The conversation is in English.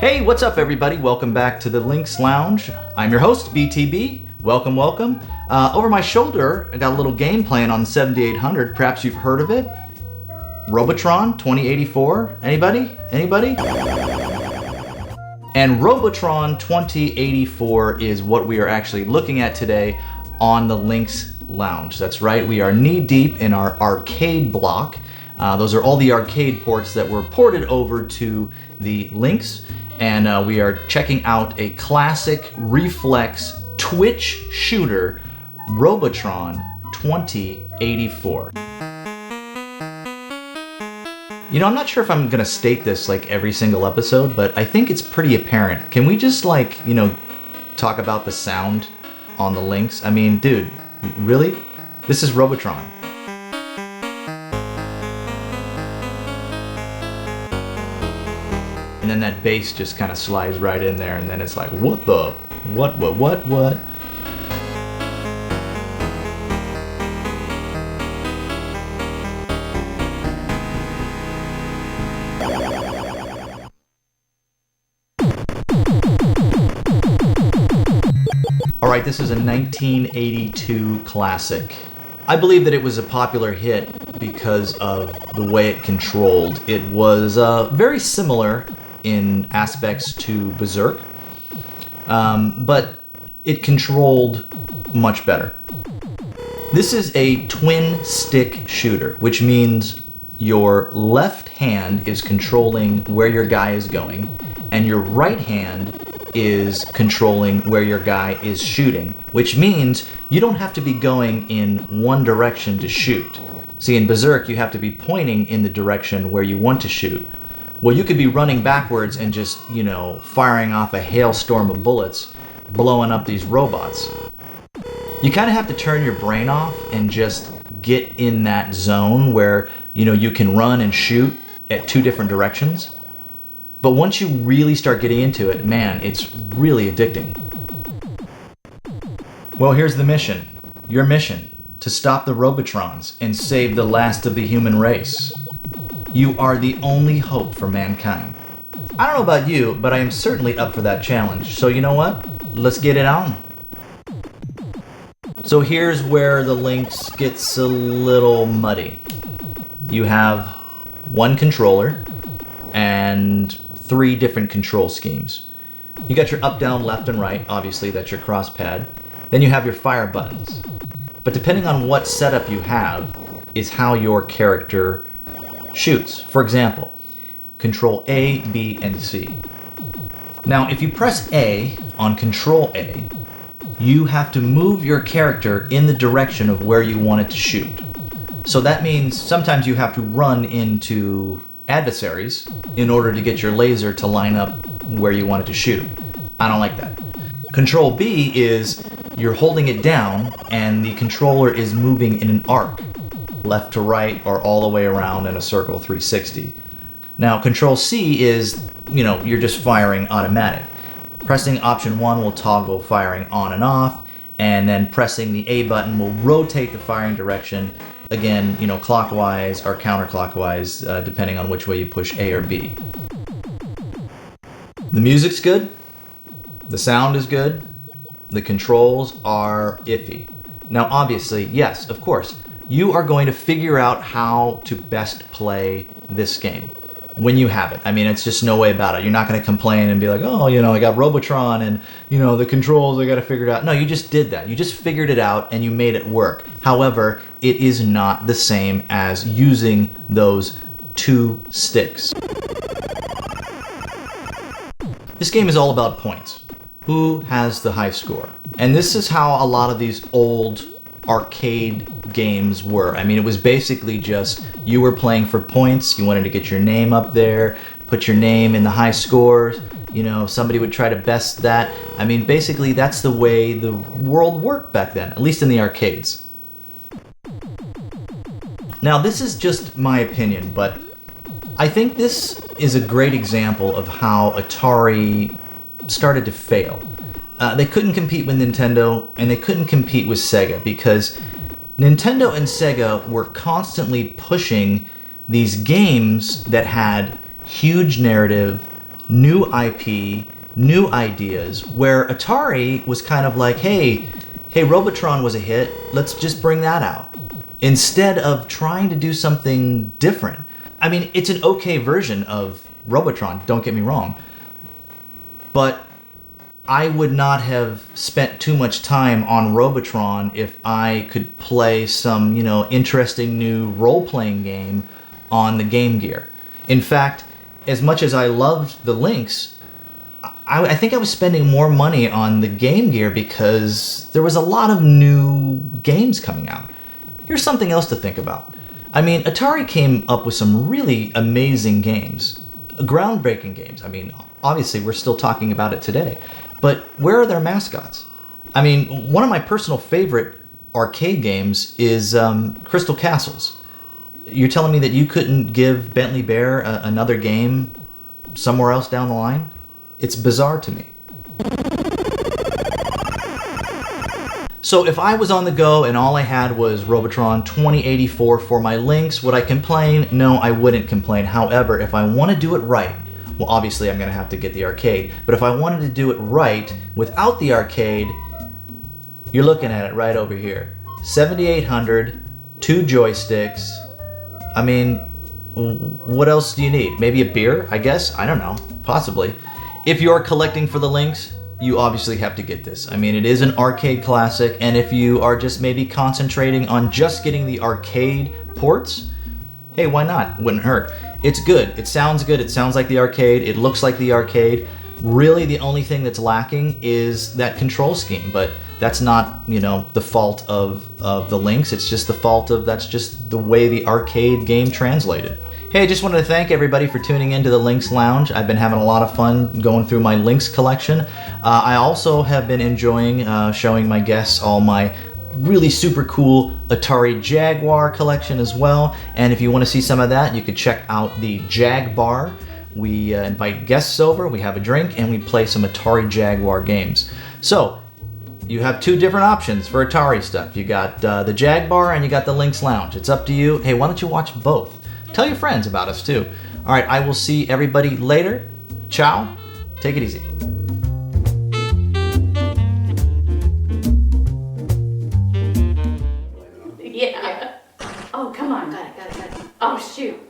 Hey, what's up everybody? Welcome back to the Lynx Lounge. I'm your host, BTB. Welcome, welcome. Over my shoulder, I got a little game playing on the 7800. Perhaps you've heard of it. Robotron 2084. Anybody? And Robotron 2084 is what we are actually looking at today on the Lynx Lounge. That's right, we are knee deep in our arcade block. Those are all the arcade ports that were ported over to the Lynx. And we are checking out a classic reflex twitch shooter, Robotron 2084. You know, I'm not sure if I'm gonna state this like every single episode, but I think it's pretty apparent. Can we just talk about the sound on the Lynx? I mean, dude, really? This is Robotron. And then that bass just kind of slides right in there, and then it's like, what? All right, this is a 1982 classic. I believe that it was a popular hit because of the way it controlled. It was very similar in aspects to Berserk, but it controlled much better. This is a twin stick shooter, which means your left hand is controlling where your guy is going, and your right hand is controlling where your guy is shooting, which means you don't have to be going in one direction to shoot. See, in Berserk, you have to be pointing in the direction where you want to shoot. Well, you could be running backwards and just, firing off a hailstorm of bullets, blowing up these robots. You kind of have to turn your brain off and just get in that zone where, you can run and shoot at two different directions. But once you really start getting into it, man, it's really addicting. Well, here's the mission. Your mission: to stop the Robotrons and save the last of the human race. You are the only hope for mankind. I don't know about you, but I am certainly up for that challenge. So you know what? Let's get it on. So here's where the Lynx gets a little muddy. You have one controller and 3 different control schemes. You got your up, down, left, and right. Obviously, that's your cross pad. Then you have your fire buttons. But depending on what setup you have is how your character shoots. For example, control A, B, and C. Now, if you press A on control A, you have to move your character in the direction of where you want it to shoot. So that means sometimes you have to run into adversaries in order to get your laser to line up where you want it to shoot. I don't like that. Control B is you're holding it down and the controller is moving in an arc, left to right or all the way around in a circle 360. Now control C is, you're just firing automatic. Pressing option 1 will toggle firing on and off, and then pressing the A button will rotate the firing direction, again, clockwise or counterclockwise, depending on which way you push A or B. The music's good, the sound is good, the controls are iffy. Now obviously, yes, of course, you are going to figure out how to best play this game when you have it. I mean, it's just no way about it. You're not going to complain and be like, oh, I got Robotron and, the controls, I got to figure it out. No, you just did that. You just figured it out and you made it work. However, it is not the same as using those 2 sticks. This game is all about points. Who has the high score? And this is how a lot of these old arcade games were. I mean, it was basically just you were playing for points. You wanted to get your name up there, put your name in the high scores. Somebody would try to best that. I mean, basically that's the way the world worked back then, at least in the arcades. Now, this is just my opinion, but I think this is a great example of how Atari started to fail. They couldn't compete with Nintendo, and they couldn't compete with Sega because Nintendo and Sega were constantly pushing these games that had huge narrative, new IP, new ideas, where Atari was kind of like, hey, Robotron was a hit, let's just bring that out. Instead of trying to do something different. I mean, it's an okay version of Robotron, don't get me wrong, but I would not have spent too much time on Robotron if I could play some, interesting new role-playing game on the Game Gear. In fact, as much as I loved the Lynx, I think I was spending more money on the Game Gear because there was a lot of new games coming out. Here's something else to think about. I mean, Atari came up with some really amazing games, groundbreaking games. I mean, obviously we're still talking about it today. But where are their mascots? I mean, one of my personal favorite arcade games is Crystal Castles. You're telling me that you couldn't give Bentley Bear another game somewhere else down the line? It's bizarre to me. So if I was on the go and all I had was Robotron 2084 for my Lynx, would I complain? No, I wouldn't complain. However, if I want to do it right, well, obviously I'm going to have to get the arcade, but if I wanted to do it right without the arcade, you're looking at it right over here. 7800, 2 joysticks. I mean, what else do you need? Maybe a beer, I guess? I don't know. Possibly. If you're collecting for the Lynx, you obviously have to get this. I mean, it is an arcade classic, and if you are just maybe concentrating on just getting the arcade ports, hey, why not? Wouldn't hurt. It's good. It sounds good. It sounds like the arcade. It looks like the arcade. Really, the only thing that's lacking is that control scheme, but that's not, the fault of the Lynx. It's just the fault of that's just the way the arcade game translated. Hey, I just wanted to thank everybody for tuning into the Lynx Lounge. I've been having a lot of fun going through my Lynx collection. I also have been enjoying showing my guests all my really super cool Atari Jaguar collection as well. And if you want to see some of that, you could check out the Jag Bar. We invite guests over, we have a drink, and we play some Atari Jaguar games. So, you have 2 different options for Atari stuff. You got the Jag Bar and you got the Lynx Lounge. It's up to you. Hey, why don't you watch both? Tell your friends about us too. All right, I will see everybody later. Ciao. Take it easy. Yeah. Oh, come on. Got it. Oh, shoot.